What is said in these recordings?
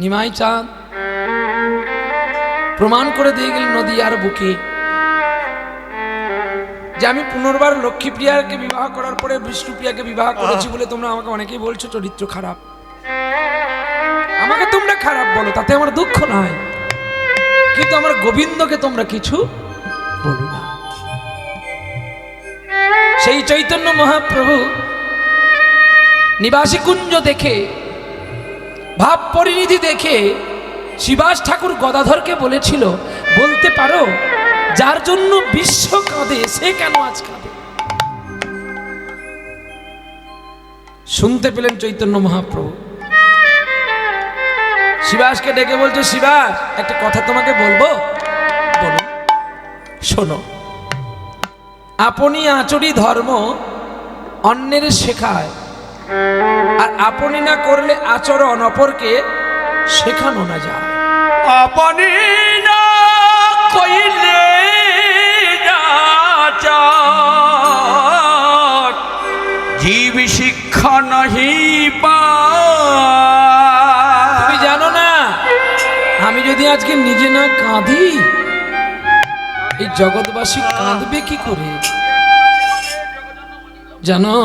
নিমাই চাঁদ প্রমাণ করে দিয়ে গেলেন নদীয়ার বুকে যে আমি পুনর্বার লক্ষ্মীপ্রিয়াকে বিবাহ করার পরে বিষ্ণুপ্রিয়াকে বিবাহ করেছি বলে তোমরা আমাকে অনেকেই বলছো চরিত্র খারাপ। আমাকে তোমরা খারাপ বলো, তাতে আমার দুঃখ নাই, কিন্তু আমার গোবিন্দকে তোমরা কিছু বলো না। সেই চৈতন্য মহাপ্রভু নিবাসী কুঞ্জ দেখে, ভাব পরিণীতি দেখে শিবাস ঠাকুর গদাধরকে বলেছিল, বলতে পারো যার জন্য বিশ্ব কাঁদে সে কেন আজ কাঁদে? শুনতে পেলেন চৈতন্য মহাপ্রভু। শিবাসকে ডেকে বলছে, শিবাস একটা কথা তোমাকে বলবো, বলো। শোনো, আপনি আচরি ধর্ম অন্যের শেখায়, আর আপনি না করলে আচরণ অপরকে শেখানো না যায়। আপনি না কইলে জীব শিক্ষা নাহি পায়। তুমি জানো না, আমি যদি আজকে নিজে না কাঁদি, এই জগৎবাসী কাঁদবে কি করে? জানো,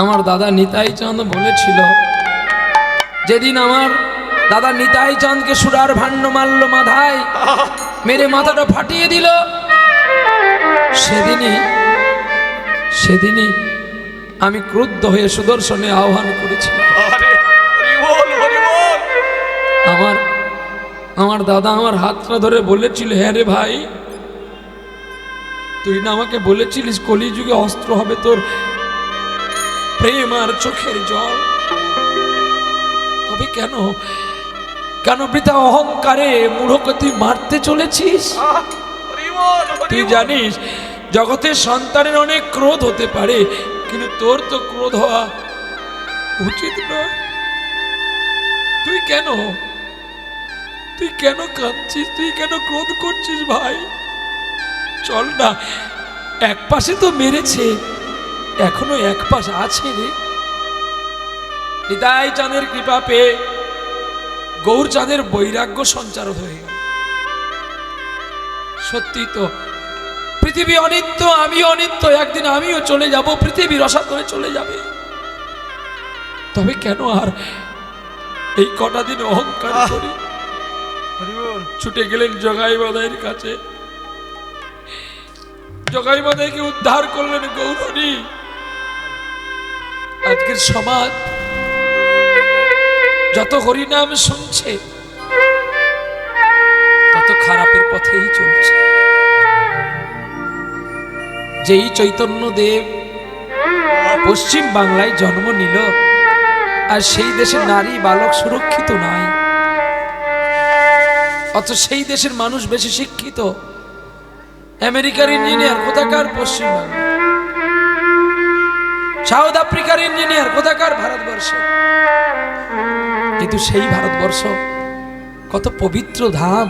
আমার দাদা নিতাই চাঁদ বলেছিল, যেদিন আমার দাদা নিতাই চাঁদকে সুরার ভাণ্ড মারল মাথায়, মেরে মাথাটা ফাটিয়ে দিল, সেদিনই আমি ক্রুদ্ধ হয়ে সুদর্শনে আহ্বান করেছিলাম। আমার দাদা আমার হাতটা ধরে বলেছিল, হ্যাঁ রে ভাই, তুই না আমাকে বলেছিলিস কলিযুগে অস্ত্র হবে তোর প্রেম আর চোখের জল, তবে কেন বৃথা অহংকারে মূঢ়কে তুই মারতে চলেছিস? তুই জানিস জগতের সন্তানের অনেক ক্রোধ হতে পারে, কিন্তু তোর তো ক্রোধ হওয়া উচিত নয়। তুই কেন কাঁদছিস? তুই কেন ক্রোধ করছিস ভাই? চল না, এক পাশে তো মেরেছে, এখনো এক পাশ আছে রে। নিতাই চাঁদের কৃপা পেয়ে গৌর চাঁদের বৈরাগ্য সঞ্চার হয়ে গেল। সত্যি তো, পৃথিবী অনিত্য, আমি অনিত্য, একদিন আমিও চলে যাব, পৃথিবী রসাতলে চলে যাবে। তবে কেন আর এই কটা দিন অহংকার করি? ছুটে গেলেন জগাই বাদাইয়ের কাছে, জগাই বাদাইকে উদ্ধার করলেন গৌরহরি। আজকের সমাজ যত হরিনাম শুনছে তত খারাপের পথেই চলছে। যেই চৈতন্য দেব পশ্চিম বাংলায় জন্ম নিল, আর সেই দেশের নারী বালক সুরক্ষিত নাই, অথচ সেই দেশের মানুষ বেশি শিক্ষিত। আমেরিকার ইঞ্জিনিয়ার কোথাকার পশ্চিম বাংলা, সাউথ আফ্রিকার ইঞ্জিনিয়ার কোথাকার ভারতবর্ষে। কিন্তু সেই ভারতবর্ষ কত পবিত্র ধাম,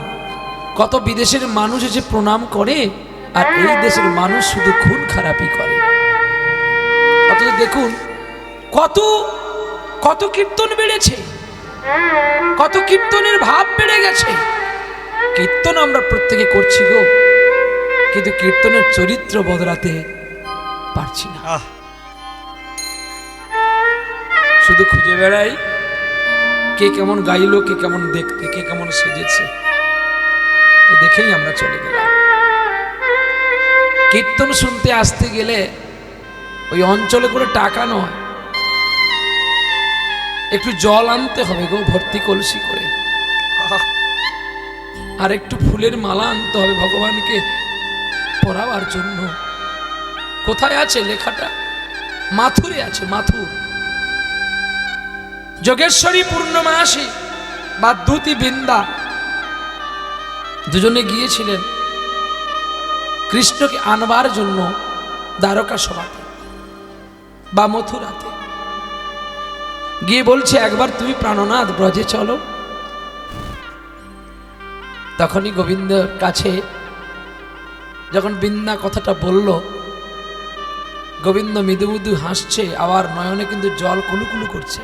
কত বিদেশের মানুষ এসে প্রণাম করে, আর এই দেশের মানুষ শুধু খুন খারাপি করে। অথচ দেখুন কত কীর্তন বেড়েছে, কত কীর্তনের ভাব বেড়ে গেছে। কীর্তন আমরা প্রত্যেকে করছি গো, কিন্তু কীর্তনের চরিত্র বদলাতে পারছি না। শুধু খুঁজে বেড়াই কে কেমন গাইলো, কে কেমন দেখতে, কে কেমন সেজেছে, দেখেই আমরা চলে গেলাম। কীর্তন শুনতে আসতে গেলে ওই অঞ্চলে করে টাকা নয়, একটু জল আনতে হবে গো, ভর্তি কলসি করে, আর একটু ফুলের মালা আনতে হবে ভগবানকে পরাবার জন্য। কোথায় আছে লেখাটা? মাথুরে আছে, মাথুর। যোগেশ্বরী পূর্ণমাসী বা দ্যুতি বৃন্দা দুজনে গিয়েছিলেন কৃষ্ণকে আনবার জন্য দ্বারকা সভাতে বা মথুরাতে। গিয়ে বলছে, একবার তুমি প্রাণনাথ ব্রজে চলো। তখনই গোবিন্দর কাছে যখন বৃন্দা কথাটা বলল, গোবিন্দ মৃদু মৃদু হাসছে, আবার নয়নে কিন্তু জল কুলুকুলু করছে।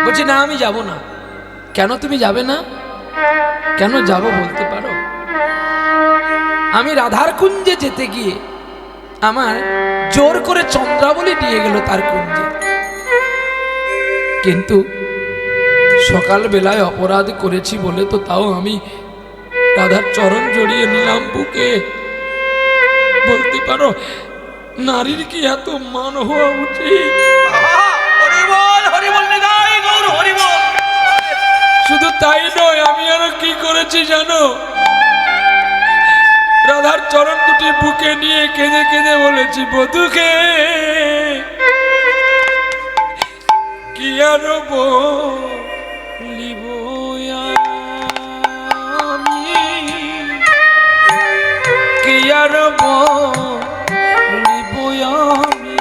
বলছি না আমি যাব না। কেন তুমি যাবে না? কেন যাব বলতে পারো? আমি রাধার কুঞ্জে যেতে গিয়ে আমার জোর করে চন্দ্রাবলী নিয়ে গেল তার কুঞ্জে, কিন্তু সকাল বেলায় অপরাধ করেছি বলে তো তাও আমি রাধার চরণ জড়িয়ে নিলাম বুকে। বলতে পারো নারীর কি এত মান হওয়া উচিত? শুধু তাই নয়, আমি আরো কি করেছি জানো? রাধার চরণ দুটি বুকে নিয়ে কেঁদে কেঁদে বলেছি, বধূকে কি আর বলিব আমি, কি আর বলিব আমি।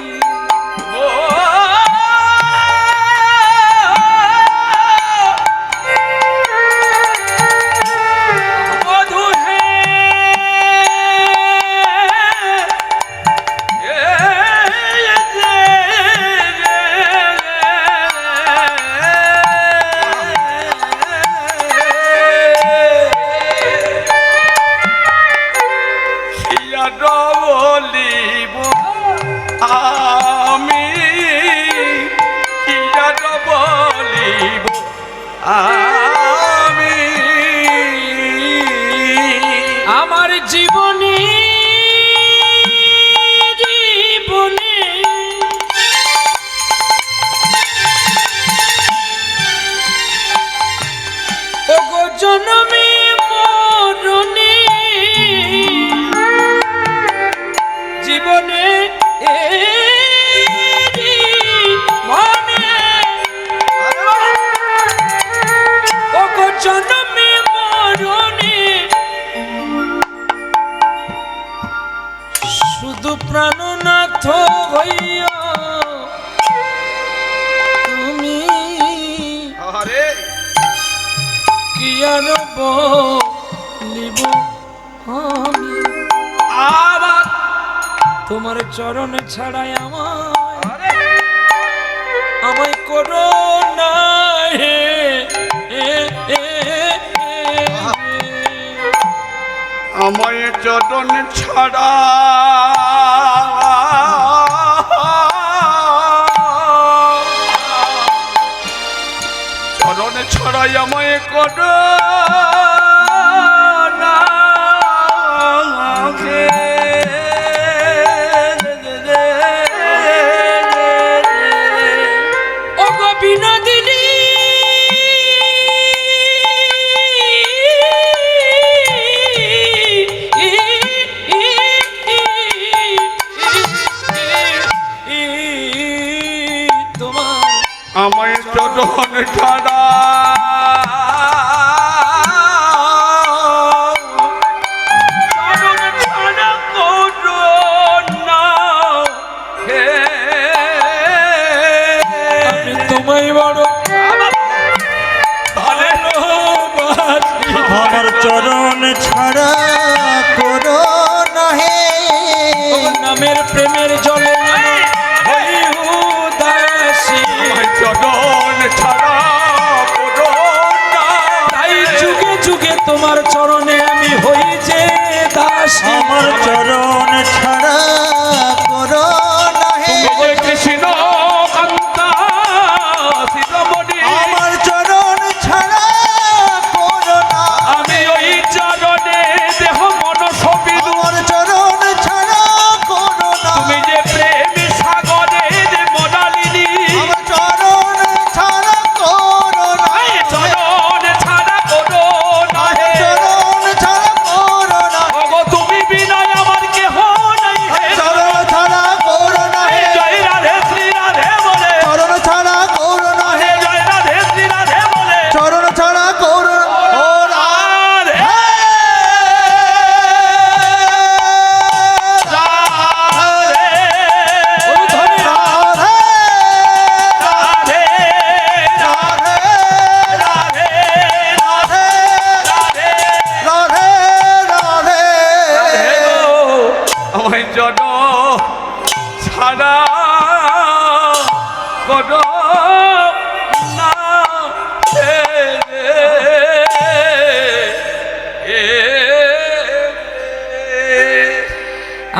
আমার জীবনে জীবনে ওগো জনমে মরণে জীবনে মনে ওগো জনমে মরণে শুধু প্রাণনাথ হইয়া তুমি কি আর বলিব আমি। আবার তোমার চরণ ছাড়াই আমায় করো না হে আমায় চরণ ছাড়া চরণ ছাড়াই আমায় করো না ও গো বিনোদিনী আমায় চরণ ছাড়া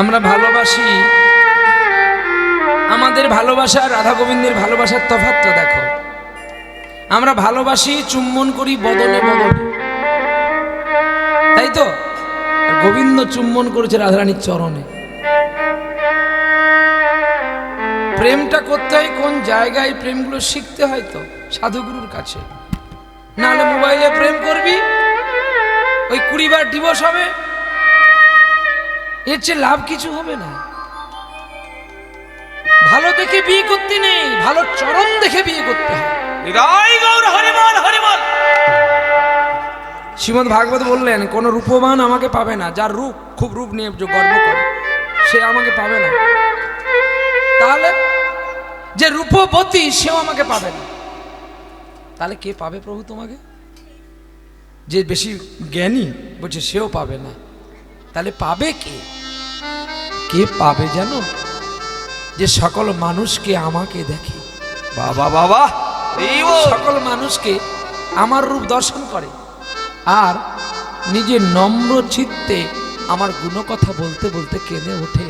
আমরা ভালোবাসি, আমাদের ভালোবাসা রাধা গোবিন্দের ভালোবাসার তফাৎটা দেখো। আমরা ভালোবাসি, চুম্বন করি বদনে বদনে, তাই তো? আর গোবিন্দ চুম্বন করেছে রাধারানীর চরণে। প্রেমটা করতে হয় কোন জায়গায়? প্রেমগুলো শিখতে হয় তো সাধুগুরুর কাছে। নাহলে মোবাইলে প্রেম করবি, ওই 20 বার ডিভোর্স হবে, এর চেয়ে লাভ কিছু হবে না। ভালো দেখে বিয়ে করতে নেই, ভালো চরণ দেখে বিয়ে করতে হয়। শ্রীমদ্ ভাগবত বললেন, কোন রূপবান আমাকে পাবে না। যার রূপ, খুব রূপ নিয়ে যে গর্ব করে, সে আমাকে পাবে না। তাহলে যে রূপবতী, সেও আমাকে পাবে না। তাহলে কে পাবে প্রভু তোমাকে? যে বেশি জ্ঞানী বলছে সেও পাবে না। তাহলে পাবে কে? কে পাবে জানো? যে সকল মানুষকে আমাকে দেখে, বাবা বাবা, সকল মানুষকে আমার রূপ দর্শন করে, আর নিজের নম্র চিত্তে আমার গুণকথা বলতে বলতে কেঁদে ওঠে।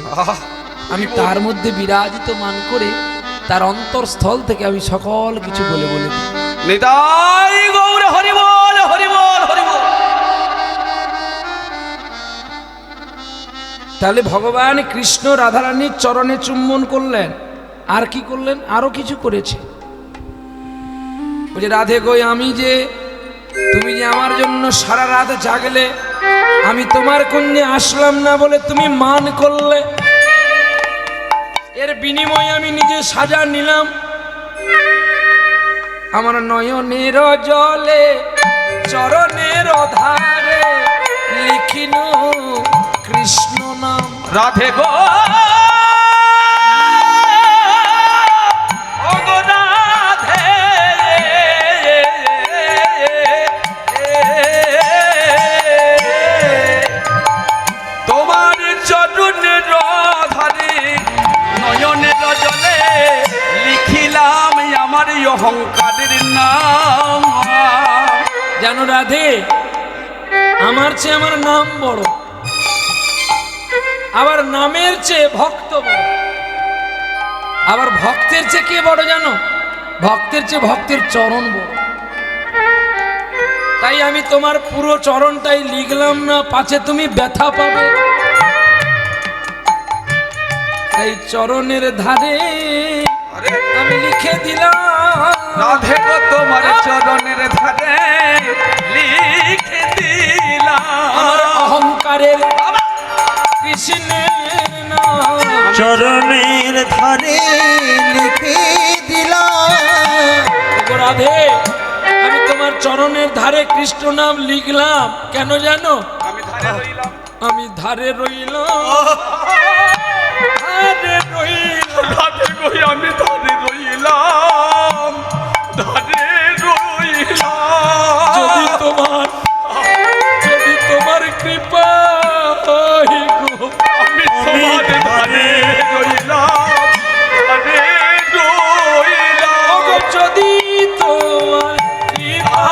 আমি তার মধ্যে বিরাজিত মান করে তার অন্তরস্থল থেকে আমি সকল কিছু বলে বলে দিই। নিতাই গৌর হরি বল, হরি বল, হরি বল। তাহলে ভগবান কৃষ্ণ রাধারানীর চরণে চুম্বন করলেন, আর কি করলেন? আরো কিছু করেছে। বলছে, রাধে গো, আমি যে, তুমি যে আমার জন্য সারা রাত জাগলে, আমি তোমার কুঞ্জে আসলাম না বলে তুমি মান করলে, এর বিনিময়ে আমি নিজে সাজা নিলাম। আমার নয়নের জলে চরণের ধারে লিখিন কৃষ্ণ নাম। রাধে গো, ও গো রাধে, তোমার চরণের ধারে নয়নের জলে লিখিলাম আমার অহংকারের নাম। জানো রাধে, আমার চেয়ে আমার নাম বড়, আবার নামের চেয়ে ভক্ত বড়। আবার ভক্তের চেয়ে কে বড় জানো? ভক্তের চেয়ে ভক্তের চরণ বড়। তাই আমি তোমার পুরো চরণটাই লিখলাম না, পাছে তুমি ব্যথা পাবে। তাই চরণের ধারে আমি লিখে দিলাম, রাধে গো, তোমার চরণের ধারে লিখে দিলাম আমার অহংকারের কৃষ্ণের নাম। চরণের ধারে লিখে দিলাম। ওগো রাধে, আমি তোমার চরণের ধারে কৃষ্ণ নাম লিখলাম। কেন জানো? আমি ধারে রইলাম, আমি ধারে রইলাম, ধারে রইলাম। রাধে গো, আমি ধারে রইলাম, ধারে রইলাম। যদি তোমার কৃপা হয় গো, আমি তোমার ধারে রইলাম, ধারে রইলাম। ওগো যদি তোমার কৃপা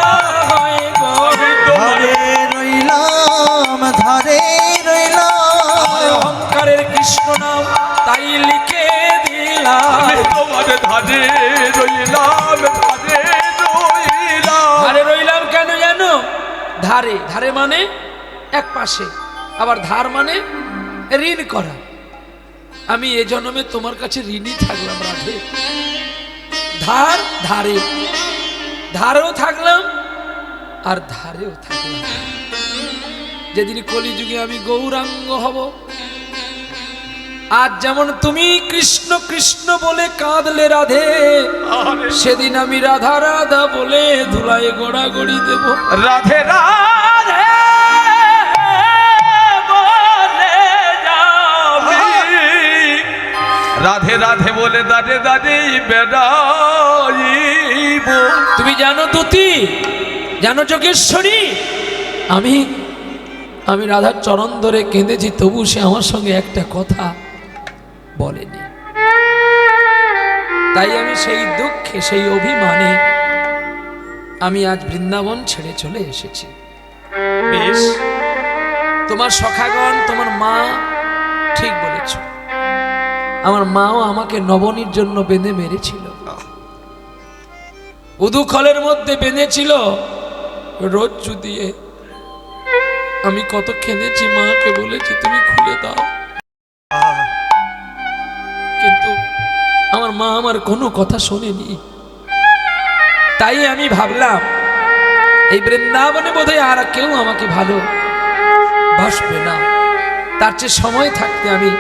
হয় গো, আমি তোমার ধারে রইলাম, ধারে আমার রইলাম। অহংকারের কৃষ্ণ নাম তাই লিখে দিলাম। আমি তোমার ধারে রইলাম, ধারে রইলাম। ধারে রইলাম কেন জানো? ধারে, ধারে মানে এক পাশে, আবার ধার মানে ঋণ করা। আমি এ জন্মে তোমার কাছে ঋণই থাকলাম রাধে। ধার, ধারে, ধারেও থাকলাম আর ধারেও থাকলাম। যেদিন কলিযুগে আমি গৌরাঙ্গ হব, আজ যেমন তুমি কৃষ্ণ কৃষ্ণ বলে কাঁদলে রাধে, সেদিন আমি রাধা রাধা বলে ধুলায় গোড়াগড়ি দেব। রাধে রাধে বলে যাবি, রাধে রাধে বলে দাঁড়ে দাঁড়িয়ে বেড়াইব। তুমি জানো দুতি, জানো যোগেশ্বরী, আমি রাধার চরণ ধরে কেঁদেছি, তবু সে আমার সঙ্গে একটা কথা বলেনি। তাই আমি সেই দুঃখে, সেই অভিমানে আমি আজ বৃন্দাবন ছেড়ে চলে এসেছি। বেশ, তোমার সখাগণ, তোমার মা ঠিক বলেছ, আমার মাও আমাকে নবনীর জন্য বেঁধে মেরেছিল, উদুখলের মধ্যে বেঁধেছিল রজ্জু দিয়ে। আমি কত কেঁদেছি, মাকে বলেছি তুমি খুলে দাও, কিন্তু আমার মা আমার কোনো কথা শোনেনি। তাই আমি ভাবলাম এই বৃন্দাবনে বোধহয় আর কেউ আমাকে ভালো বাসবে না, তার চেয়ে সময় থাকতে আমি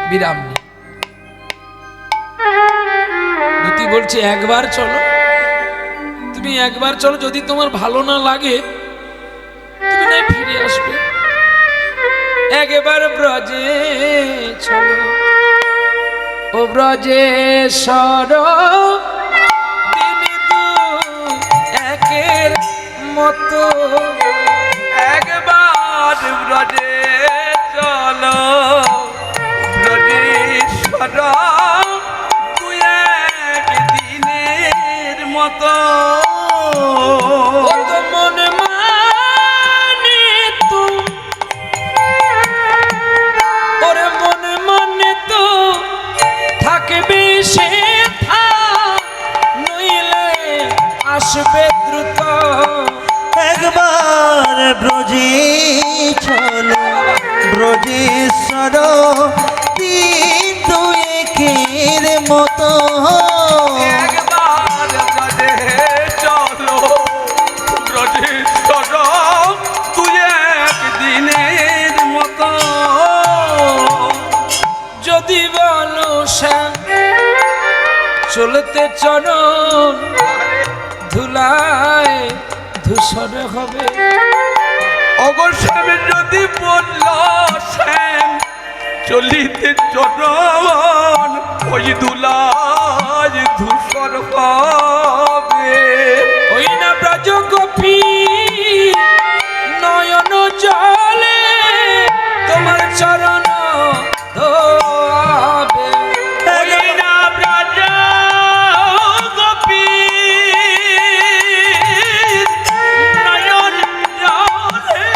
বিরাম নিই। দুটি বলছে একবার চলো, তুমি একবার চলো, যদি তোমার ভালো না লাগে তুমি না ফিরে আসবে। একবার ব্রজে চলো, ও ব্রজে সর দিন দু একের মতো। একবার ব্রজে চলো, ব্রজেশ্বর তুই একদিনের মতো। ও তো মনে মানে তো, ওরে মনে মানে তো থাকবে সে থা, নইলে আসবে দ্রুত। একবার ব্রজে চলো, ব্রজেশ্বর দিন দুয়েকের মতো। একবার ব্রজে চলো, ব্রজেশ্বর তুই একদিনের মতো। যদি বলো শ্যাম চলতে চরণ ধুলায় ধূসর হবে। অবশ্যই যদি বলল শ্যাম চলিতে চরণ, ওই দুলাজ ধূসর হবে। ওই না ব্রজ গোপী নয়ন জলে তোমার চরণ ধোয়াবে। ওই না ব্রজ গোপী নয়ন জলে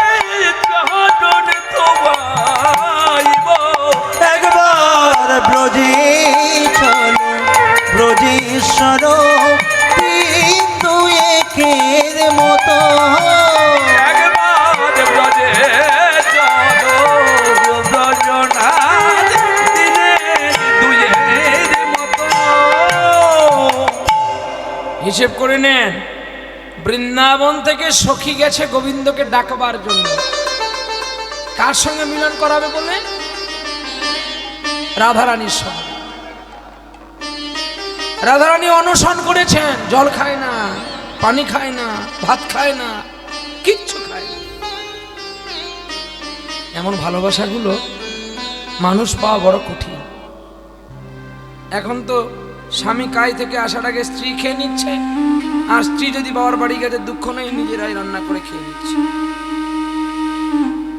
চরণ ধোয়াইব। একবার ব্রজে চলো, ব্রজেশ্বর দিন দুয়েকের মতো। একবার ব্রজে চলো, ব্রজনাথ দিনের দুয়ের মতো। হিসেব করে নেন, বৃন্দাবন থেকে সখী গেছে গোবিন্দকে ডাকবার জন্য। কার সঙ্গে মিলন করাবে বলে? রাধারানীর সঙ্গে। রাধারানী অনশন করেছেন, জল খায় না, পানি খায় না, ভাত খায় না, কিচ্ছু খায় না। এমন ভালোবাসাগুলো মানুষ পাওয়া বড় কঠিন। এখন তো স্বামী কাজ থেকে আসার আগে স্ত্রী খেয়ে নিচ্ছে, আর স্ত্রী যদি বাবার বাড়ি গেছে দুঃখ নেই, নিজেরাই রান্না করে খেয়ে নিচ্ছে।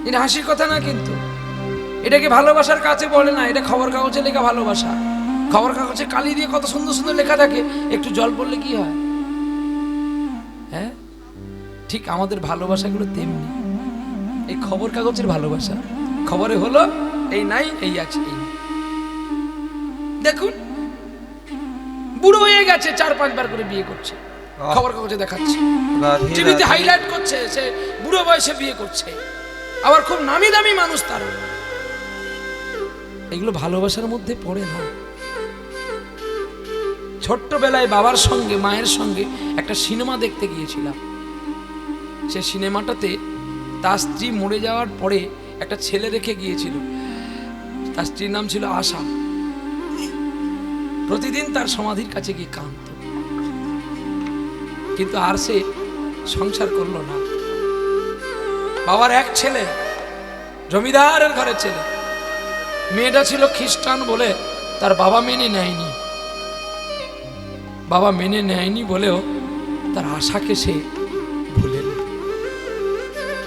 এটা হাসির কথা না, কিন্তু এটাকে ভালোবাসার কাছে বলে না, এটা খবর কাগজে লেখা ভালোবাসা। খবর কাগজে কালি দিয়ে কত সুন্দর সুন্দর লেখা থাকে, একটু জল পড়লে কি হয়? হ্যাঁ, ঠিক আমাদের ভালোবাসাগুলো তেমনি। এই খবর কাগজের ভালোবাসা, খবরে হলো এই নাই, এই আছে, এই নেই। দেখুন, বুড়ো হয়ে গেছে, 4-5 বার করে বিয়ে করছে, খবর কাগজে দেখাচ্ছে, টিভিতে হাইলাইট করছে, সে বুড়ো বয়সে বিয়ে করছে, আবার খুব নামি দামি মানুষ তার। এগুলো ভালোবাসার মধ্যে পড়ে না। ছোট্টবেলায় বাবার সঙ্গে মায়ের সঙ্গে একটা সিনেমা দেখতে গিয়েছিলাম। সে সিনেমাটাতে তার স্ত্রী মরে যাওয়ার পরে একটা ছেলে রেখে গিয়েছিল, তার স্ত্রীর নাম ছিল আশা। প্রতিদিন তার সমাধির কাছে গিয়ে কাঁদত, কিন্তু আর সে সংসার করলো না। বাবার এক ছেলে, জমিদারের ঘরের ছেলে, মেয়েটা ছিল খ্রিস্টান বলে তার বাবা মেনে নেয়নি। বাবা মেনে নেয়নি বলেও তার আশাকে সে ভুলে না।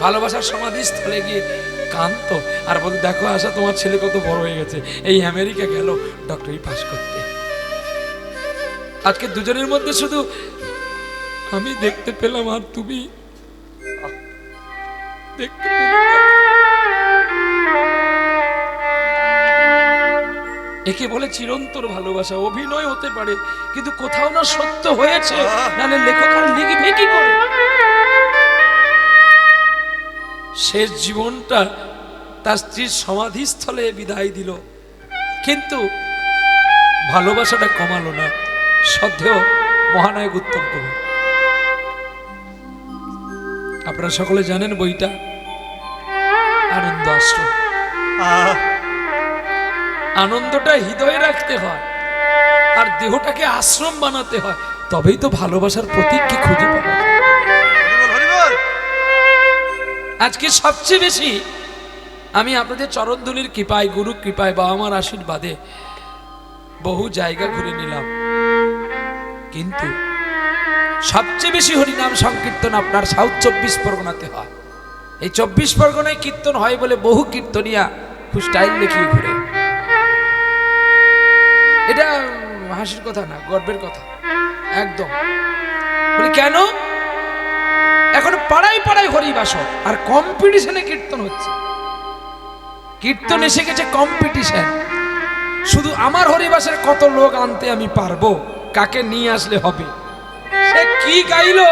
ভালোবাসার সমাধিস্থলে গিয়ে কাঁদতো আর বলতো, দেখো আশা, তোমার ছেলে কত বড় হয়ে গেছে, এই আমেরিকা গেল ডক্টরি পাস করতে। আজকে দুজনের মধ্যে শুধু আমি দেখতে পেলাম আর তুমি দেখতে পেলে না। একে বলে চিরন্তর ভালোবাসা। অভিনয় হতে পারে, কিন্তু কোথাও না সত্য হয়েছে, নাহলে লেখক আর লিখবে কি করে? শেষ জীবনটা তার স্ত্রীর সমাধিস্থলে বিদায় দিল, কিন্তু ভালোবাসাটা কমালো না। শ্রদ্ধেয় মহানায়ক উত্তম কুমার, আপনারা সকলে জানেন বইটা আনন্দ আশ্রম। আনন্দটা হৃদয়ে রাখতে হয় আর দেহটাকে আশ্রম বানাতে হয়, তবেই তো ভালোবাসার প্রতীককে খুঁজে পাওয়া যায়। আজকে সবচেয়ে বেশি আমি আপনাদের চরণধুলির কৃপায়, গুরু কৃপায় বা আমার আশীর্বাদে বহু জায়গা ঘুরে নিলাম, কিন্তু সবচেয়ে বেশি হরিনাম সংকীর্তন আপনার সাউথ 24 পরগনাতে হয়। এই 24 পরগনায় কীর্তন হয় বলে বহু কীর্তনিয়া খুব স্টাইল দেখিয়ে ঘুরে। এটা হাসির কথা না, গর্বের কথা একদম। বলি কেন? এখন পাড়ায় পাড়ায় হরিবাসর আর কম্পিটিশনে কীর্তন হচ্ছে। কীর্তন এসে গেছে কম্পিটিশন। শুধু আমার হরিবাসের কত লোক আনতে আমি পারবো, কাকে নিয়ে আসলে হবে, সে কি গাইলো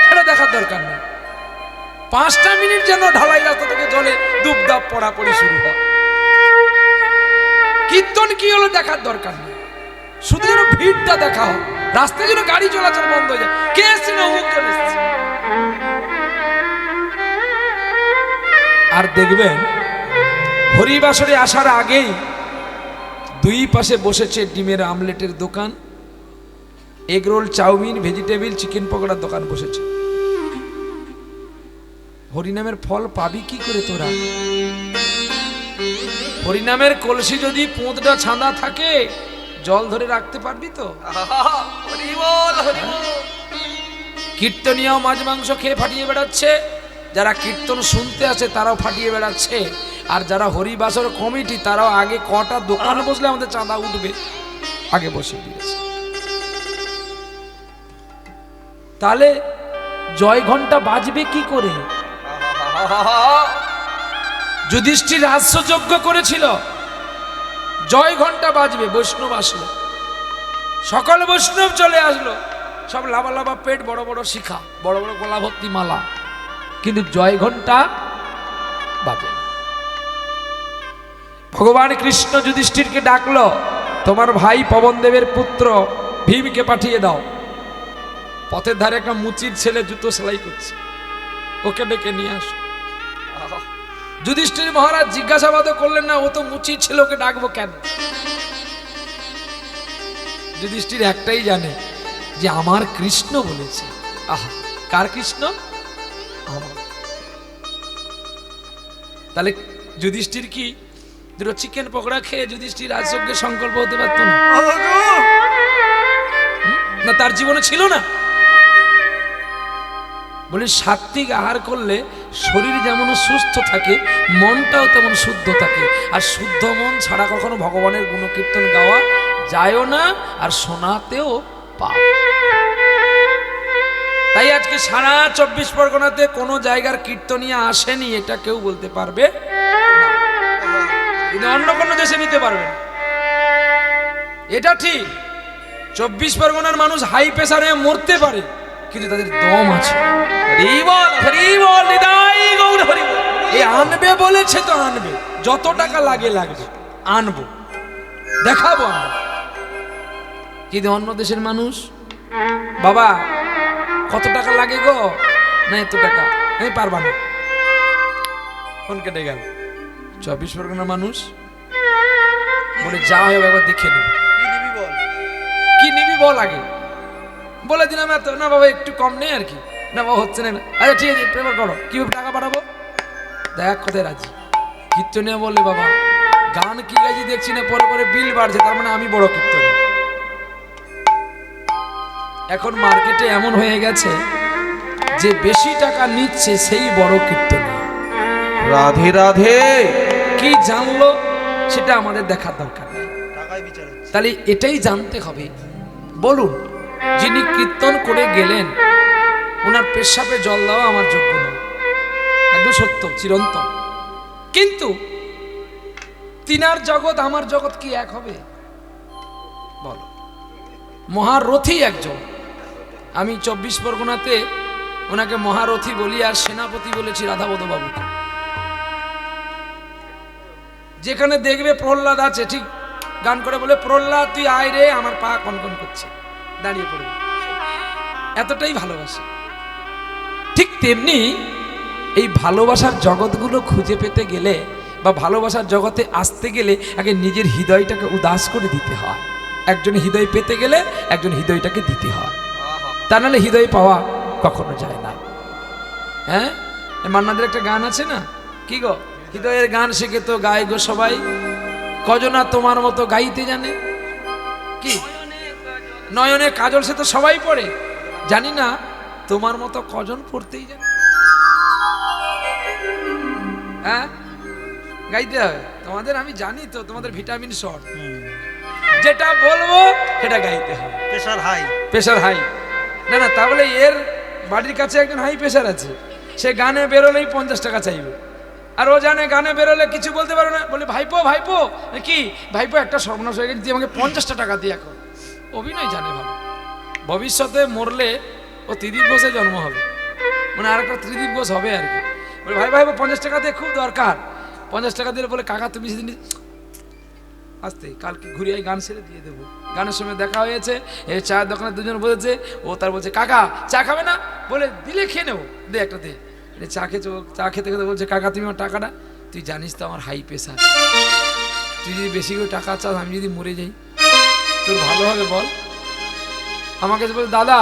সেটা দেখার দরকার নেই। 5টা মিনিট যেন ঢালাই রাস্তা থেকে জলে দুপদাপ পড়াপড়ি শুরু হয়। কীর্তন কি হলো দেখার দরকার নেই, শুধু যেন ভিড়টা দেখা হয়, রাস্তায় যেন গাড়ি চলাচল বন্ধ হয়ে যায়। কে এসছে না অমুকজন এসছে। আর দেখবেন হরিবাসরে আসার আগেই দুই পাশে বসেছে ডিমের আমলেটের দোকান, এগরোল, চাউমিন, ভেজিটেবিল, চিকেন পকোড়ার দোকান বসেছে। হরিনামের ফল পাবি কি করে তোরা? হরিনামের কলসি যদি 5টা ছাঁদা থাকে, জল ধরে রাখতে পারবি তো? কীর্তনীয় মাছ মাংস খেয়ে ফাটিয়ে বেড়াচ্ছে, যারা কীর্তন শুনতে আসে তারাও ফাটিয়ে বেড়াচ্ছে, আর যারা হরিবাসর কমিটি তারাও আগে কটা দোকান বসলে আমাদের চাঁদা উঠবে আগে বসে দিয়েছে। তাহলে জয় ঘন্টা বাজবে কি করে? যুধিষ্ঠির রাজসযজ্ঞ করেছিল, জয় ঘন্টা বাজবে, বৈষ্ণব আসলো, সকল বৈষ্ণব চলে আসলো, সব লাভা লাভা পেট, বড় বড় শিখা, বড় বড় গলা ভর্তি মালা, কিন্তু জয় ঘন্টা বাজে না। ভগবান কৃষ্ণ যুধিষ্ঠিরকে ডাকলো, তোমার ভাই পবনদেবের পুত্র ভীমকে পাঠিয়ে দাও। পথের ধারে একটা মুচির ছেলে জুতো সেলাই করছে, ওকে ডেকে নিয়ে আসো। যুধিষ্ঠির মহারাজ জিজ্ঞাসাবাদ করলেন না, ও তো মুচির ছেলে, ওকে ডাকবো কেন? যুধিষ্ঠির একটাই জানে যে আমার কৃষ্ণ বলেছে। আহা, কার কৃষ্ণ? আমার। তাহলে যুধিষ্ঠির কি দুটো চিকেন পকোড়া খেয়ে যুধিষ্ঠির রাজযজ্ঞের সংকল্প হতে পারত না? না, তার জীবনে ছিল না। বলে সাত্বিক আহার করলে শরীর যেমন সুস্থ থাকে, মনটাও তেমন শুদ্ধ থাকে, আর শুদ্ধ মন ছাড়া কখনো ভগবানের গুণকীর্তন গাওয়া যায়ও না, আর শোনাতেও পাপ। তাই আজকে সারা 24 পরগনাতে কোনো জায়গার কীর্তনিয়া আসেনি এটা কেউ বলতে পারবে না, কিন্তু অন্য কোনো দেশে নিতে পারবে না। এটা ঠিক, 24 পরগনার মানুষ হাই প্রেসারে মরতে পারে, কিন্তু তাদের দম আছে। এই আনবে বলেছে তো আনবে, যত টাকা লাগে লাগবে, আনবো, দেখাবো আমরা। কিন্তু অন্য দেশের মানুষ, বাবা কত টাকা লাগে গো? না এত টাকা, আমি পারবা না, ফোন কেটে গেল। 24 পরগনার মানুষ বলে যা হয় একবার দেখে নেব। কি নিবি বল আগে, বলে দিলাম এত, না বাবা একটু কম নেই আর কি, না বাবা হচ্ছে না, আচ্ছা ঠিক আছে পেমেন্ট করো, কিভাবে টাকা পাঠাবো? দেখ কোথায় রাজি। কীর্তনিয়া বললে বাবা গান কি গাইছি দেখছি না, পরে পরে বিল বাড়ছে, তার মানে আমি বড় কীর্তনী। এখন মার্কেটে এমন হয়ে গেছে যে বেশি টাকা নিচ্ছে সেই বড় কীর্তনী। রাধে রাধে। কি জানলো সেটা আমাদের দেখার দরকার নেই, তাহলে এটাই জানতে হবে। বলুন, যিনি কীর্তন করে গেলেন ওনার পেশাবে জল দেওয়া আমার যোগ্য নয়, একদম সত্য, চিরন্তন। কিন্তু তিনার জগৎ আমার জগৎ কি এক হবে বলো? মহারথী একজন, আমি 24 পরগনাতে ওনাকে মহারথী বলি, আর সেনাপতি বলেছি রাধাবোধ বাবুকে। যেখানে দেখবে প্রহ্লাদ আছে, ঠিক গান করে বলে, প্রহ্লাদ তুই আয় রে, আমার পা কনকন করছে, দাঁড়িয়ে পড়বে, এতটাই ভালোবাসে। ঠিক তেমনি এই ভালোবাসার জগৎগুলো খুঁজে পেতে গেলে বা ভালোবাসার জগতে আসতে গেলে আগে নিজের হৃদয়টাকে উদাস করে দিতে হয়। একজন হৃদয় পেতে গেলে একজন হৃদয়টাকে দিতে হয়, তা নাহলে হৃদয় পাওয়া কখনো যায় না। হ্যাঁ, মান্নাদের একটা গান আছে না, কি গো, হৃদয়ের গান শিখে তো গায় গো সবাই, কজনা তোমার মতো গাইতে জানে, কি নয়নে কাজল সে তো সবাই পড়ে, জানি না তোমার মতো কজন পড়তেই জানে। হ্যাঁ, গাইতে হবে তোমাদের, আমি জানি তো তোমাদের ভিটামিন শর্ট, যেটা বলবো সেটা গাইতে হবে। প্রেশার হাই, প্রেশার হাই, না না, তাহলে এর বাড়ির কাছে একজন হাই প্রেশার আছে, সে গানে বেরোলেই 50 টাকা চাইবে, আর ও জানে গানে বেরোলে কিছু বলতে পারো না, বলে ভাইপো ভাইপো কি ভাইপো একটা সর্বনাশ হয়ে গেছে, আমাকে 50টা টাকা দিয়ে এখন। অভিনয় জানে ভালো, ভবিষ্যতে মরলে ও ত্রিদীপ ঘোষে জন্ম হবে, মানে আর একটা ত্রিদীপ ঘোষ হবে আর কি। বলে ভাই ভাইপো 50 টাকা দিয়ে খুব দরকার, 50 টাকা দিয়ে বলে কাকা তুমি সেদিন আসতে কালকে ঘুরিয়ে গান সেরে দিয়ে দেবো। গানের সময় দেখা হয়েছে, এই চায়ের দোকানে দুজন বসেছে, ও তার বলছে কাকা চা খাবে না, বলে দিলে খেয়ে নেবো, দে একটা দে। চা খেতে খেতে বলছে কাকা তুমি আমার টাকাটা, তুই জানিস তো আমার হাই প্রেশার, তুই যদি বেশি করে টাকা চাস আমি যদি মরে যাই তোর ভালো হবে বল? আমাকে বলে দাদা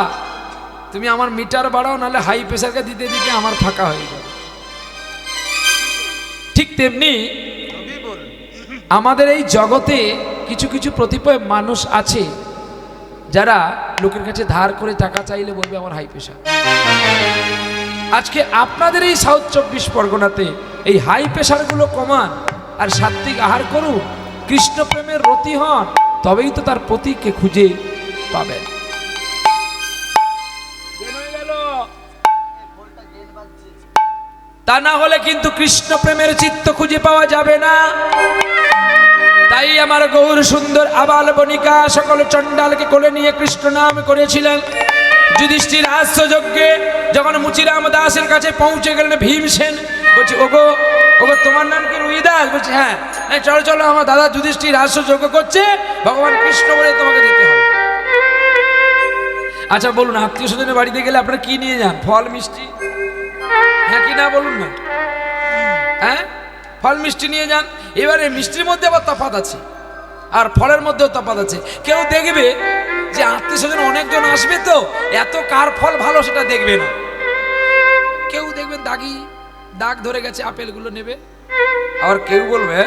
তুমি আমার মিটার বাড়াও, নাহলে হাই প্রেশারকে দিতে দিতে আমার ফাঁকা হয়ে যাবে। ঠিক তেমনি আমাদের এই জগতে কিছু কিছু প্রতিপয় মানুষ আছে যারা লোকের কাছে ধার করে টাকা চাইলে বলবে আমার হাই প্রেশার। আজকে আপনাদের এই সাউথ 24 পরগনাতে এই হাই প্রেশারগুলো কমান আর সাত্বিক আহার করুন, কৃষ্ণ প্রেমের রতি হন, তবেই তো তার পতিকে খুঁজে পাবেন। তা না হলে কিন্তু কৃষ্ণ প্রেমের চিত্ত খুঁজে পাওয়া যাবে না। তাই আমার গৌর সুন্দর আবাল বণিকা সকল চণ্ডালকে কোলে নিয়ে কৃষ্ণ নাম করেছিলেন। যুধিষ্ঠির হাস্যযজ্ঞে যখন মুচিরাম দাসের কাছে পৌঁছে গেলেন ভীমসেন, বলছি ওগো ওগো তোমার নাম কি রুইদাস? বলছি হ্যাঁ। চলো চলো আমার দাদা যুধিষ্ঠির হাস্যযজ্ঞ করছে, ভগবান কৃষ্ণ বলে তোমাকে দিতে হবে। আচ্ছা বলুন, আত্মীয় স্বজনের বাড়িতে গেলে আপনারা কি নিয়ে যান? ফল মিষ্টি, হ্যাঁ কি না বলুন না? হ্যাঁ, ফল মিষ্টি নিয়ে যান। এবারে মিষ্টির মধ্যে আবার তফাৎ আছে আর ফলের মধ্যেও তফাৎ আছে। কেউ দেখবে যে আত্মীয় স্বজন অনেকজন আসবে, তো এত কার ফল ভালো সেটা দেখবে না। কেউ দেখবেন দাগ ধরে গেছে, আপেলগুলো নেবে। আবার কেউ বলবে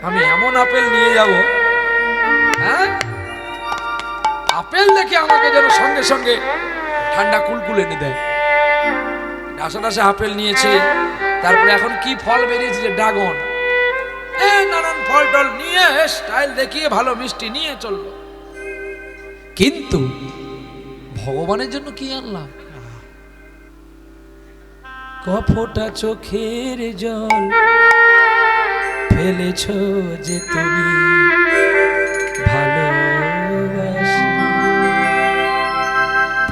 আমি এমন আপেল নিয়ে যাব, হ্যাঁ আপেল দেখে আমাকে যেন সঙ্গে সঙ্গে ঠান্ডা কুলকুল এনে দেয়। ডাসা ডাসা আপেল নিয়েছে, তারপরে এখন কি ফল বেরিয়েছে যে ড্রাগন, নানান ফল টল নিয়ে স্টাইল দেখিয়ে ভালো মিষ্টি নিয়ে চললো। কিন্তু ভগবানের জন্য কি আনলাম? কফোটা চোখের জল ফেলেছ যে তুমি ভালোবাসি,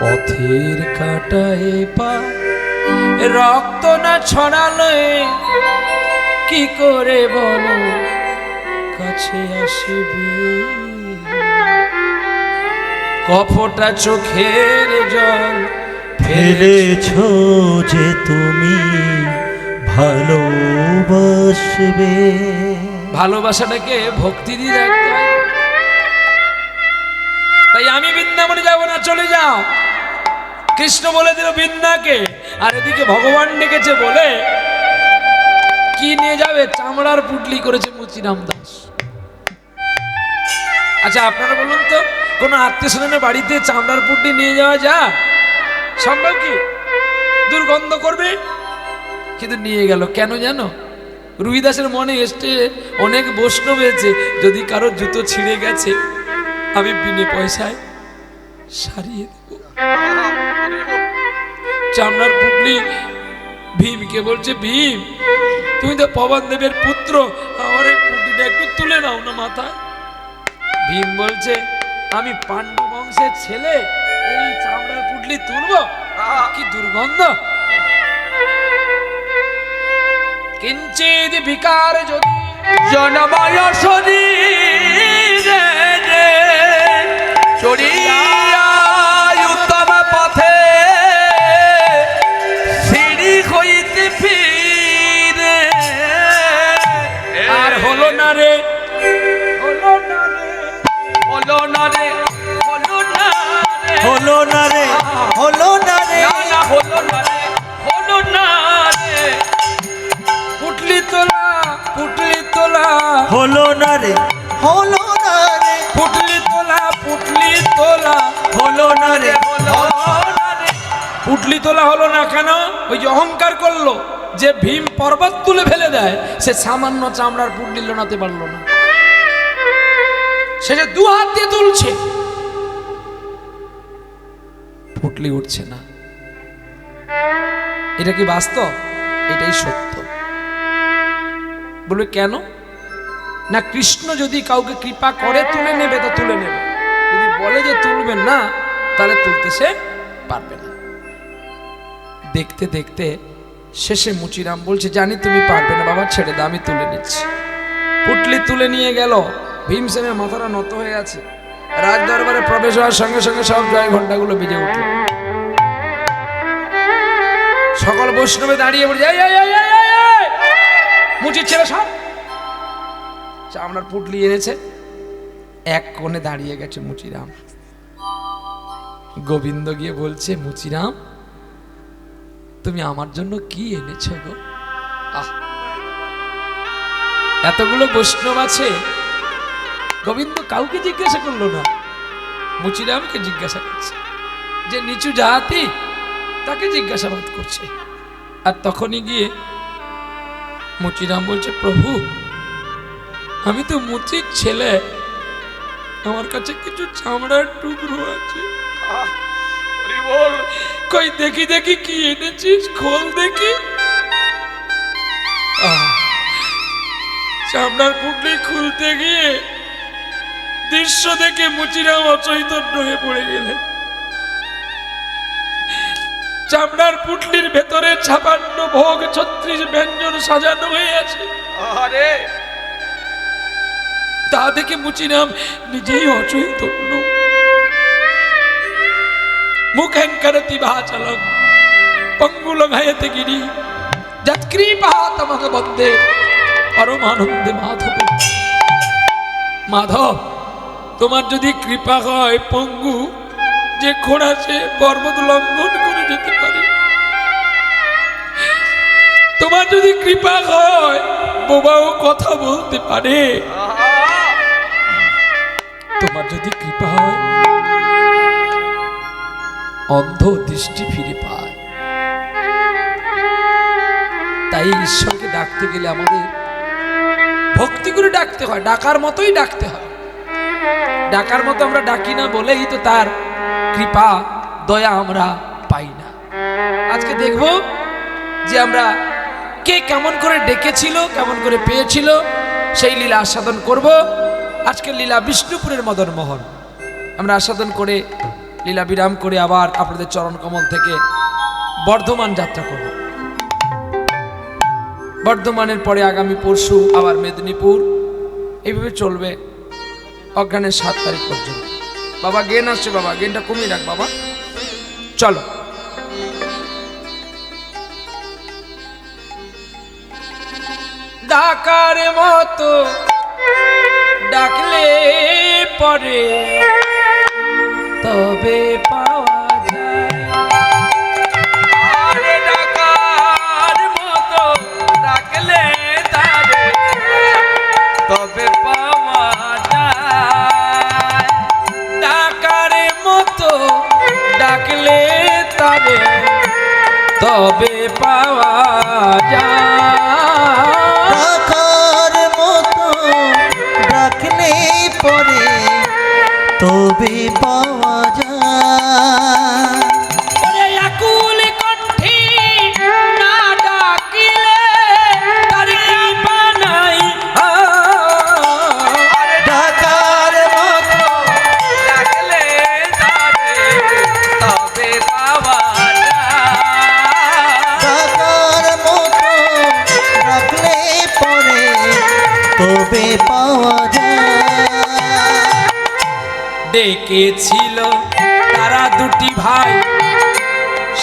পথের কাঁটায় পা রক্ত না ছড়ালে কি করে বলো কাছে আসবে? কফোটা চোখের জল ফেলেছ যে তুমি ভালোবাসবে। ভালোবাসাটাকে ভক্তি দিয়ে রাখতে হয়। তাই আমি বৃন্দাবনে যাব না, চলে যাও। কৃষ্ণ বলে দিল বৃন্দাকে, আর এদিকে ভগবান ডেকেছে বলে কি নিয়ে যাবে? চামড়ার পুটলি করেছে মুচিরাম দাস। আচ্ছা আপনারা বলুন তো, কোন আত্মীয় স্বজনের বাড়িতে চামড়ার পুটলি নিয়ে যাওয়া যায়? সম্ভব কি? দুর্গন্ধ করবে। কিন্তু নিয়ে গেল কেন জানো? রুইদাসের মনে এসে অনেক বৈষ্ণব হয়েছে, যদি কারো জুতো ছিঁড়ে গেছে আমি বিনে পয়সায় সারিয়ে দেব। চামড়ার পুটলি ভীমকে বলছে, ভীম তুমি তো পবন দেবের পুত্র, আমার এই পুটলি পুটলিটা একটু তুলে নাও না মাথায়। ভীম বলছে আমি পাণ্ডু বংশের ছেলে, এই চামড়ার পুটলি তুলবো? কি দুর্গন্ধ! কিঞ্চিৎ বিকার যদি জনময় শরীরে চড়িয়া উত্তম পথে সিঁড়ি হইতে ফিরে। আর হলো না রে, হলো না রে, হলো না রে, হলো না রে, হলো না রে, হলো না রে, না না হলো না রে, হলো না রে। পুটলি তোলা, পুটলি তোলা, হলো না রে, হলো না রে, পুটলি তোলা, পুটলি তোলা, হলো না রে, হলো না রে। পুটলি তোলা হলো না কেন? ওই যে অহংকার করলো যে ভীম পর্বত তুলে ফেলে দেয়, সে সামান্য চামড়ার পুটলি লোনাতে পারলো না। সে যে দু হাত দিয়ে তুলছে, পুটলি উঠছে না। এটা কি বাস্তব? এটাই সত্য। বলবে কেন? না, কৃষ্ণ যদি কাউকে কৃপা করে তুলে নেবে তো তুলে নেবে, যদি বলে যে তুলবেন না তাহলে তুলতে সে পারবে না। দেখতে দেখতে শেষে মুচিরাম বলছে জানি তুমি পারবে না বাবা, ছেড়ে দাও, আমি তুলে নিচ্ছি। পুটলি তুলে নিয়ে গেল। ভীমসেনের মাথাটা নত হয়ে গেছে। রাজ দরবারে প্রবেশ হওয়ার সঙ্গে সঙ্গে সব জয় ঘন্টাগুলো বেজে উঠল। সকল বৈষ্ণবে দাঁড়িয়ে বলছে মুচির ছেলে সব চামড়ার পুটলি এনেছে। এক কোণে দাঁড়িয়ে গেছে মুচিরাম। গোবিন্দ গিয়ে বলছে মুচিরাম তুমি আমার জন্য কি এনেছো গো? আহ, এতগুলো বৈষ্ণব আছে, গোবিন্দ কাউকে জিজ্ঞাসা করলো না, মুচিরামকে জিজ্ঞাসা করছে। যে নিচু জাতি তাকে জিজ্ঞাসাবাদ করছে। আর তখনই গিয়ে মুচিরাম বলছে প্রভু আমি তো মুচির ছেলে, আমার কাছে কিছু চামড়ার টুকরো আছে, কই দেখি দেখি কি এনেছিস, খোল দেখি। চামড়ার পুটলি খুলতে গিয়ে দৃশ্য দেখে মুচিরাম অচৈতন্য হয়ে পড়ে গেলেন। চামড়ার পুটলির ভেতরে 56 ভোগ 36 ব্যঞ্জন সাজানো হয়ে আছে। আরে তা দেখে মুচিরাম নিজেই অচৈতন্য। মুখেন করতি ভাচলং পঙ্গুলঙ্ঘয়তে গিরি যৎকৃপা তমক বন্দে পরমানন্দে মাধব। মাধব তোমার যদি কৃপা হয় পঙ্গু যে ঘোড়া সে পর্বত লঙ্ঘন করে যেতে পারে, তোমার যদি কৃপা হয় বোবাও কথা বলতে পারে, তোমার যদি কৃপা হয় অন্ধ দৃষ্টি ফিরে পায়। তাই ঈশ্বরকে ডাকতে গেলে আমাদের ভক্তি করে ডাকতে হয়, ডাকার মতোই ডাকতে হয়। ডাকার মতো আমরা ডাকি না বলেই তো তার কৃপা দয়া আমরা পাই না। আজকে দেখব যে আমরা কে কেমন করে ডেকেছিল, কেমন করে পেয়েছিল, সেই লীলা আস্বাদন করব। আজকে লীলা বিষ্ণুপুরের মদন মোহন আমরা আস্বাদন করে লীলা বিরাম করে আবার আপনাদের চরণ কমল থেকে বর্ধমান যাত্রা করব। বর্ধমানের পরে আগামী পরশু আবার মেদিনীপুর, এইভাবে চলবে অজ্ঞানের 7 তারিখ পর্যন্ত। বাবা গেন আসছে, বাবা গেনটা কমিয়ে রাখ বাবা। চলো ডাকার মতো ডাকলে পরে তবে পাওয়া যায়। আরে ডাকার মতো ডাকলে তারে তবে পাওয়া যায়। ডাকার মতো ডাকলে তবে তবে পাওয়া যায়। ডাকার মতো ডাকলে পরে তবে পাওয়া যায়। ওরে আকুল কণ্ঠে না ডাকিলে তার কৃপা নাই। তবে পাওয়া যায়। ডেকেছিল তারা দুটি ভাই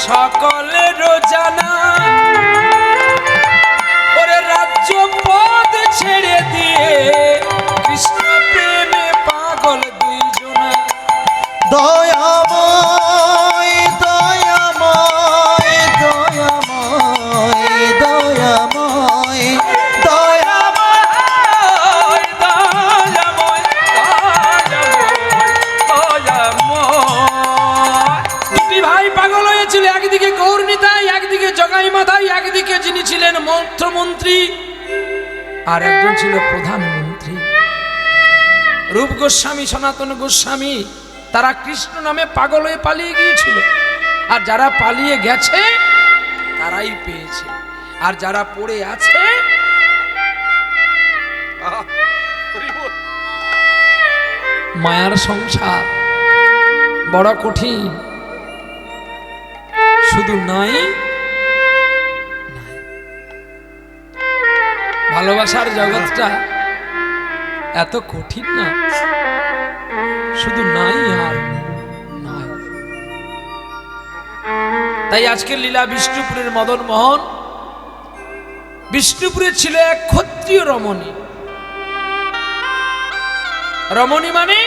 সকলের জানা, ওরে রাজ্য পদ ছেড়ে দিয়ে কৃষ্ণ প্রেমে পাগল দুইজনা। দয়াময় দয়াময় দয়াময় দয়াময় দয়াময় দুটি ভাই পাগল হয়েছিল, একদিকে গৌরনীতাই, একদিকে জগাই মাথায়, একদিকে যিনি ছিলেন মন্ত্রমন্ত্রী আর একজন ছিল প্রধানমন্ত্রী। রূপ গোস্বামী, সনাতন গোস্বামী, তারা কৃষ্ণ নামে পাগল হয়ে পালিয়ে গিয়েছিল। আর যারা পালিয়ে গেছে তারাই পেয়েছে, আর যারা পড়ে আছে মায়ার সংসার বড় কঠিন। শুধু নাই নাই, ভালোবাসার জগৎটা এত কঠিন না, শুধু নাই আর নাই। তাই আজকের লীলা বিষ্ণুপুরের মদন মোহন। বিষ্ণুপুরে ছিল এক ক্ষত্রিয় রমণী। রমণী মানে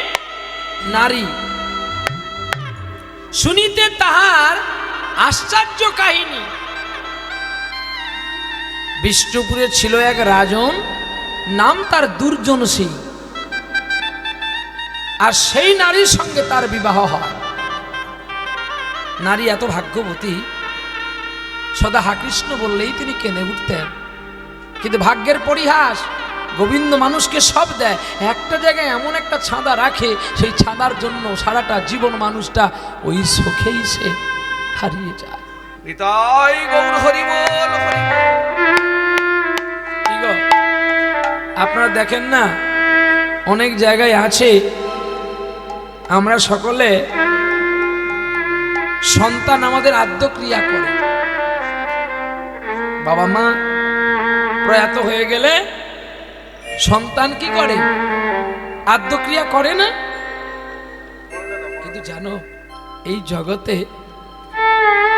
নারী। শুনিতে তাহার আশ্চর্য কাহিনী। বিষ্ণুপুরে ছিল এক রাজন, নাম তার দুর্জন সিং। আর সেই নারীর সঙ্গে তার বিবাহ হয়। নারী এত ভাগ্যবতী, সদা হা কৃষ্ণ বললেই তিনি কেঁদে উঠতেন। কিন্তু ভাগ্যের পরিহাস, গোবিন্দ মানুষকে সব দেয়, একটা জায়গায় এমন একটা ছাঁদা রাখে, সেই ছাঁদার জন্য সারাটা জীবন মানুষটা ওই সুখেই সে হারিয়ে যায়। নিতাই গৌর হরি বল, হরি বল। কি গো, আপনারা দেখেন না, অনেক জায়গায় আছে আমরা সকলে সন্তান আমাদের আদ্যক্রিয়া করে। বাবা মা প্রয়াত হয়ে গেলে সন্তান কি করে? আদ্যক্রিয়া করে না। কিন্তু জানো, এই জগতে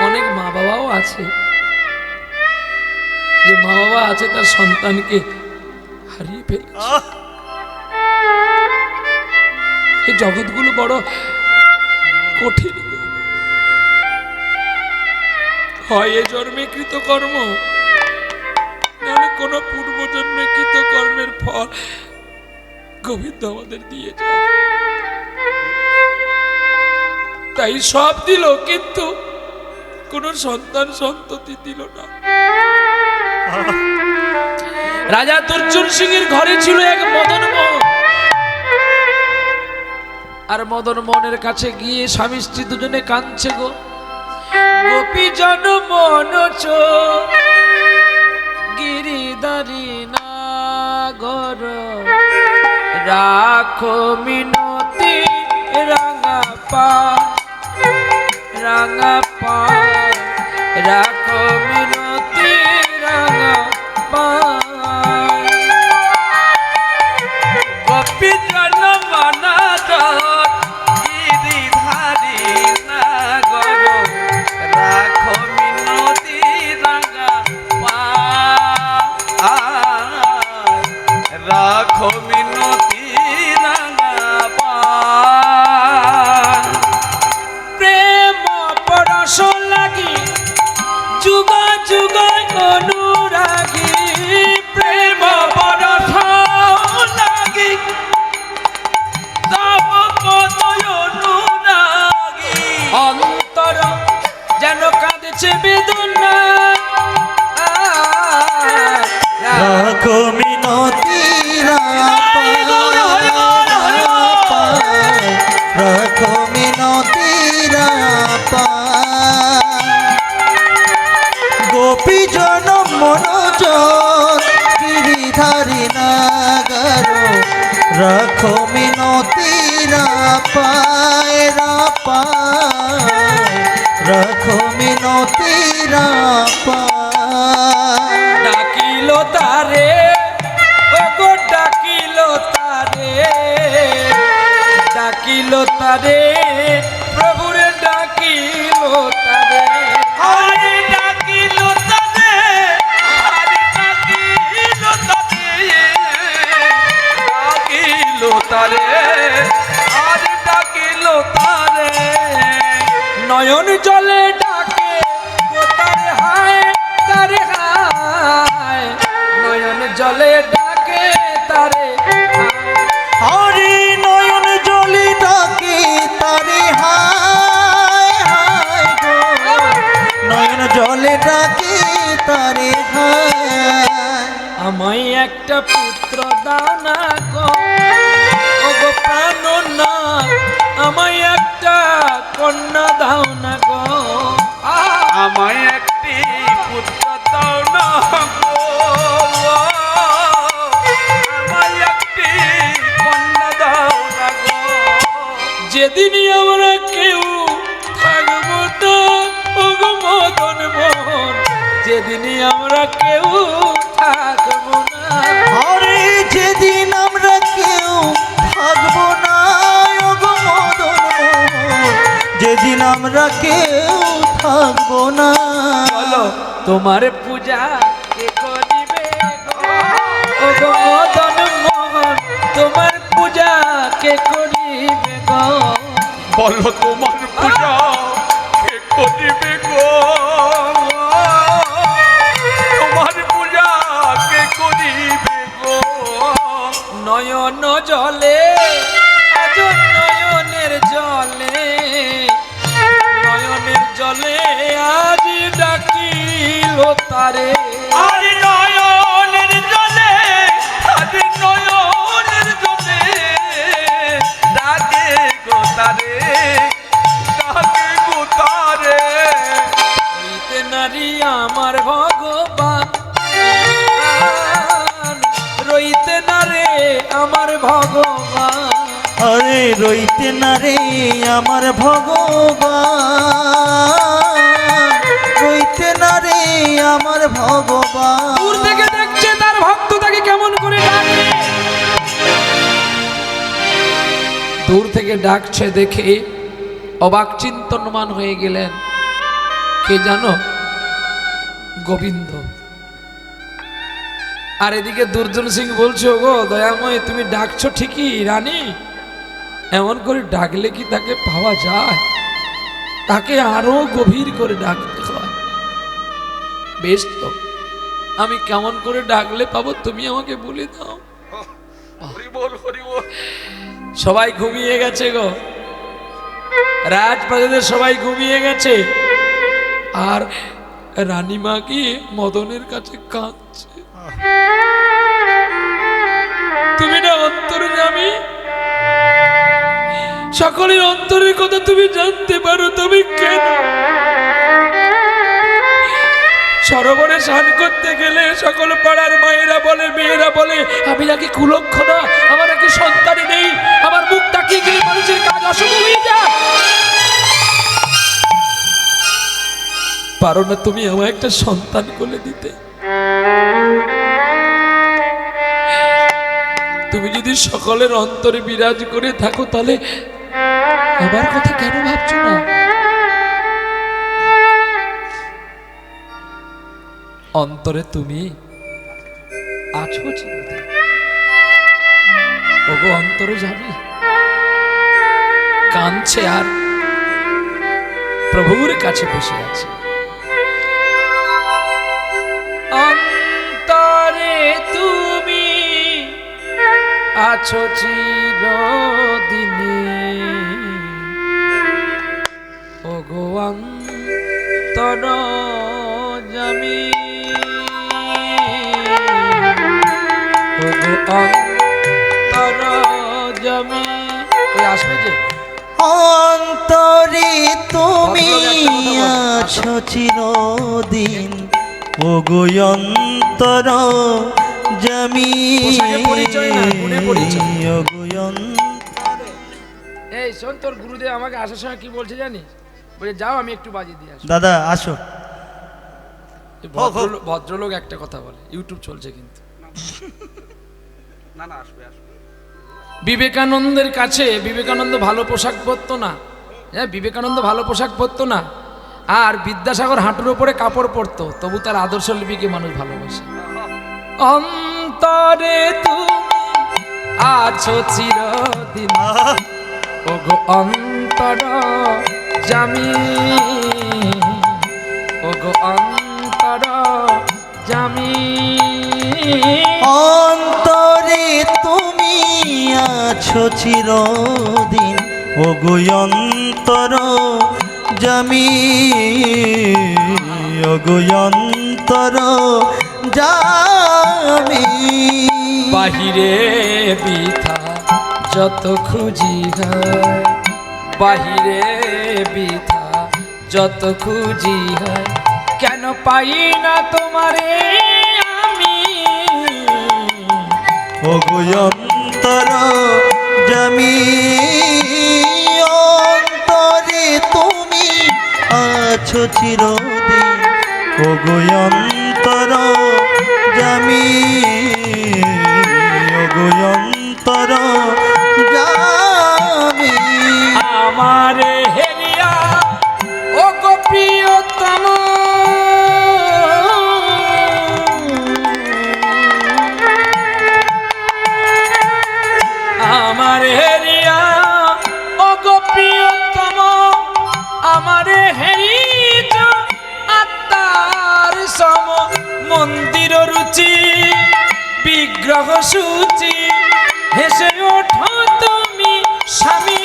অনেক মা বাবাও আছে, যে মা বাবা আছে তার সন্তানকে হারিয়ে ফেলেছে। এই জগৎগুলো বড় কঠিন। হয় এ জন্মে কৃতকর্ম, নাহলে কোন পূর্বজন্মে কৃতকর্মের ফল গোবিন্দ আমাদের দিয়ে যায়। তাই সব দিল, কিন্তু কোন সন্তান সন্ততি দিল না। রাজা দুর্জন সিং এর ঘরে ছিল এক মদন মোহন। আর মদন মোহনের কাছে গিয়ে স্বামী স্ত্রী দুজনে কাঁদছে গো। গোপী জন মন চো গিরিধারী নাগর, রাখো মিনতি রাঙা পা, রাঙা পা, রাখো মিনতি রাঙা পা। গোপী জন মন চো গিরিধারী নাগর, রাখো মিনতি রাঙা পা, রাখো মিনতি রাঙা পা। প্রেম পরশ লাগি যুগ যুগ অনুরাগী, প্রেম পরশ লাগি তব কত অনুরাগী, অন্তর যেন কাঁদছে বেদনা। রাখো মিনতি রাখো মিনতি গোপী জন মনোজ গিরিধারী নাগর, রাখো মিনতি পায়, রাখো মিনতি পায়। ডাকিল তারে, ও গো ডাকিল ডাকিল তারে, প্রভুরে ডাকিল তারে, আরে ডাকিল তারে, আরে ডাকিল তারে, ডাকিল তারে, আরে ডাকিল তারে। নয়ন জলে ডাকে ও তারে হায়, তারে হায়, নয়ন জলে ডাকে তারে হায়। হরি নয়ন জলে ডাকে তারে হায় হায় গো, নয়ন জলে ডাকে তারে হায়। আমায় একটা পুত্র দাও না গো, ও গো প্রাণনাথ, আমায় একটা কন্যা দাও না গো। আমায় একটি পুত্র দাও না গো, আমায় একটি কন্যা দাও না গো। যেদিনই আমরা কেউ থাকবো না, ও গো মদন মোহন, যেদিনই আমরা কেউ থাকবো না। হরি যেদিন আমরা কেউ থাকবো না ও গো মদন মোহন, যেদিন আমরা কেউ থাকবো না। বলো তোমার পূজা কে করিবে গো, ও গো মদন মোহন, তোমার পূজা কে করিবে গো। বলো তোমার পূজা কে করিবে গো, তোমার পূজা কে করিবে গো। নয়ন জলে আজ নয়নের জলে, নয়নের জলে আজ ডাকিল তারে। আর নয়নের জলে, আর নয়নের জলে ডাকে গো তারে, ডাকে গো তারে। হইতে নারী আমার ভগবান, রইতে না রে আমার ভগবান। আরে রইতে না রে আমার ভগবান, রইতে না রে আমার ভগবান। দূর থেকে দেখছে তার ভক্ত তাকে কেমন করে ডাকে, দূর থেকে ডাকছে দেখে অবাক চিন্তনমান হয়ে গেলেন। কে জানো? গোবিন্দ। আর এদিকে দুর্জন সিং বলছে, ওগো দয়াময়, তুমি ডাকছো ঠিকই রানী, এমন করে ডাকলে কি তাকে পাওয়া যায়? তাকে আরো গভীর করে ডাকতে হয়। বেশ তো, আমি কেমন করে ডাকলে পাবো তুমি আমাকে বলে দাও। হরি বল, হরি বল। সবাই ঘুমিয়ে গেছে গো, রাজপ্রাসাদের সবাই ঘুমিয়ে গেছে, আর রানীমা গিয়ে মদনের কাছে কাঁদছে। তুমি না অন্তর্যামী, সকলের অন্তরের কথা তুমি জানতে পারো, তুমি কেন সরোবরে স্নান করতে গেলে সকল পাড়ার মায়েরা বলে, মেয়েরা বলে, আমি নাকি কুলক্ষণা, আমার নাকি সন্তানই নেই, আমার মুখ তাকিয়ে গেলে মানুষের কাজ অশুভ হয়ে যায়। পারো না তুমি আমার একটা সন্তান কোলে দিতে? তুমি যদি সকলের অন্তরে বিরাজ করে থাকো, তাহলে আমার কথা কেন ভাবছো না? অন্তরে তুমি আছো চিরদিন, ওগো অন্তরে যাবি। কাঁদছে আর প্রভুর কাছে বসে আছে। অন্তরে তুমি আছো চিরদিনে, ওগো অন্তরযামী, ওগো অন্তরযামী। কই আসবে যে? অন্তরে তুমি আছো চিরদিন, ওগো অন্তরযামী, পোশাকে পরিচয় না, গুণে পরিচয়। ওগো এই শোন, তোর গুরুদেব আমাকে আসার সময় কি বলছে জানিস? বলে যাও আমি একটু বাজিয়ে দিয়ে আসি। দাদা আসো। ভদ্রলোক একটা কথা বলে, ইউটিউব চলছে কিন্তু। না না, আসবে আসবে। বিবেকানন্দের কাছে বিবেকানন্দ ভালো পোশাক পরতো না, হ্যাঁ বিবেকানন্দ ভালো পোশাক পরতো না, আর বিদ্যাসাগর হাঁটুর ওপরে কাপড় পরতো, তবু তার আদর্শ লিপিকে মানুষ ভালোবাসে। অন্তরে তুমি আছো চিরদিন, ওগো অন্তর জামি, ওগো অন্তর জামি। অন্তরে তুমি আছো চিরদিন, ওগো অন্তর জামি, ওগো অন্তর জামি। বাহিরে বিথা যত খুঁজি হয়, বাহিরে বিথা যত খুঁজি হয়, কেন পাই না তোমারে আমি, ওগো অন্তর জামি। অন্তরে তুমি আছো চিরদিন, ওগো অন্তর জামি, ওগো অন্তর জামি। আমারে হেরিয়া ও গো প্রিয়তম, আমারে হেরিয়া ও গো প্রিয়তম, আমারে হেরিজ আত্মার সম, মন্দির রুচি বিগ্রহ সূচি, হেসে ওঠো তুমি স্বামী